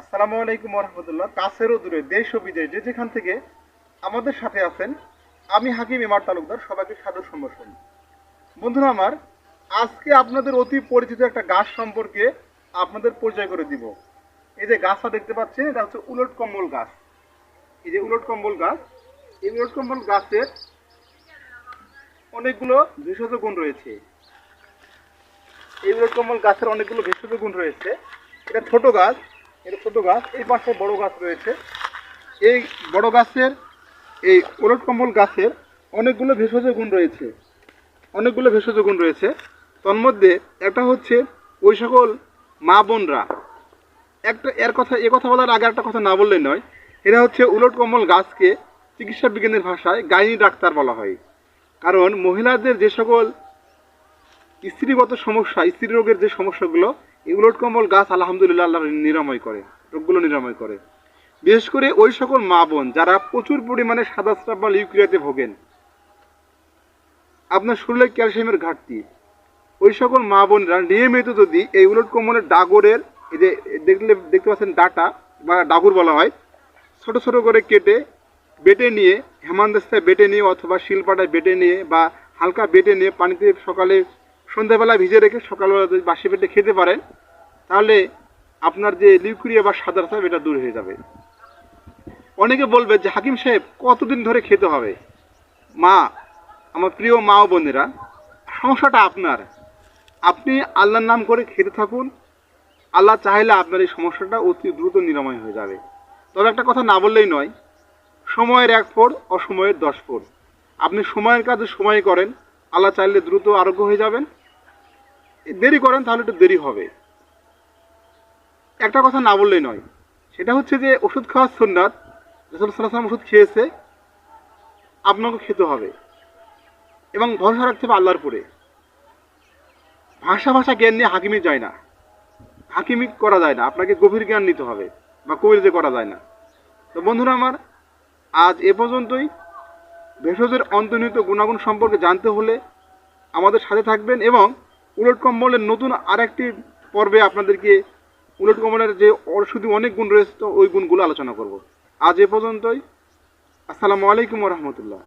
আসসালামু আলাইকুম রহমতুল্লাহ। কাছের ও দূরে, দেশ ও বিদেশ, যে যেখান থেকে আমাদের সাথে আছেন, আমি হাকিম ইমার তালুকদার সবাইকে সাদর সম্ভাষণ। বন্ধুরা আমার, আজকে আপনাদের অতি পরিচিত একটা গাছ সম্পর্কে আপনাদের পরিচয় করে দিব। এই যে গাছটা দেখতে পাচ্ছেন, এটা হচ্ছে উলট কম্বল গাছ। এই যে উলট কম্বল গাছ, এই উলট কম্বল গাছের অনেকগুলো ভেষজ গুণ রয়েছে। এই উলট কম্বল গাছের অনেকগুলো ভেষজ গুণ রয়েছে। এটা ছোট গাছ, এই পাশে বড় গাছ রয়েছে। এই বড় গাছের, এই উলট কম্বল গাছের অনেকগুলো ভেষজ গুণ রয়েছে। তন্মধ্যে একটা হচ্ছে ওই সকল মা বোনরা, এ কথা বলার আগে একটা কথা না বললেই নয়। এটা হচ্ছে উলট কম্বল গাছকে চিকিৎসা বিজ্ঞানের ভাষায় গাইনি ডাক্তার বলা হয়। কারণ মহিলাদের যে সকল স্ত্রীগত সমস্যা, স্ত্রী রোগের যে সমস্যাগুলো, এই উলট কম্বল গাছ আলহামদুলিল্লাহ আল্লাহ রোগগুলো নিরাময় করে। বিশেষ করে ওই সকল মা বোন যারা প্রচুর পরিমাণে সাদা স্রাব বা লিউকেরিয়াতে ভোগেন, আপনার শরীরে ক্যালসিয়ামের ঘাটতি, ওই সকল মা বোনরা নিয়মিত যদি এই উলট কম্বলের ডাগরের, এই যে দেখতে পাচ্ছেন ডাটা বা ডাগুর বলা হয়, ছোট ছোট করে কেটে বেটে নিয়ে, হেমানদাস্তায় বেটে নিয়ে অথবা শিলপাটায় বেটে নিয়ে বা হালকা বেটে নিয়ে পানিতে সকালে সন্ধ্যাবেলা ভিজে রেখে সকালবেলা যদি বাসি পেটে খেতে পারেন, তাহলে আপনার যে লিউকেরিয়া বা সাদা স্রাব এটা দূর হয়ে যাবে। অনেকে বলবে যে হাকিম সাহেব কতদিন ধরে খেতে হবে? মা, আমার প্রিয় মা ও বোনেরা, সমস্যাটা আপনার। আপনি আল্লাহর নাম করে খেতে থাকুন। আল্লাহ চাইলে আপনার এই সমস্যাটা অতি দ্রুত নিরাময় হয়ে যাবে। তবে একটা কথা না বললেই নয়, সময়ের 1 ফোঁড়, অসময়ের 10 ফোঁড়। আপনি সময়ের কাজে সময় করেন, আল্লাহ চাইলে দ্রুত আরোগ্য হয়ে যাবেন। দেরি করেন তাহলে একটু দেরি হবে। একটা কথা না বললেই নয়, সেটা হচ্ছে যে ওষুধ খাওয়ার সুন্নাত। রাসূল সাল্লাল্লাহু আলাইহি ওয়াসাল্লাম ওষুধ খেয়েছে, আপনাকে খেতে হবে এবং ভরসা রাখতে হবে আল্লাহর উপরে। ভাষা জ্ঞান নিয়ে হাকিমি যায় না, হাকিমি করা যায় না। আপনাকে গভীর জ্ঞান নিতে হবে, বা কবিরাজি করা যায় না। তো বন্ধুরা আমার, আজ এ পর্যন্তই। ভেষজের অন্তর্নিহিত গুণাগুণ সম্পর্কে জানতে হলে আমাদের সাথে থাকবেন, এবং উলট কম্বলের নতুন আরেকটি পর্বে আপনাদেরকে উলট কম্বলের যে ঔষধি অনেক গুণ রয়েছে, তো ওই গুণগুলো আলোচনা করব। আজ এ পর্যন্তই। আসসালামু আলাইকুম রহমতুল্লাহ।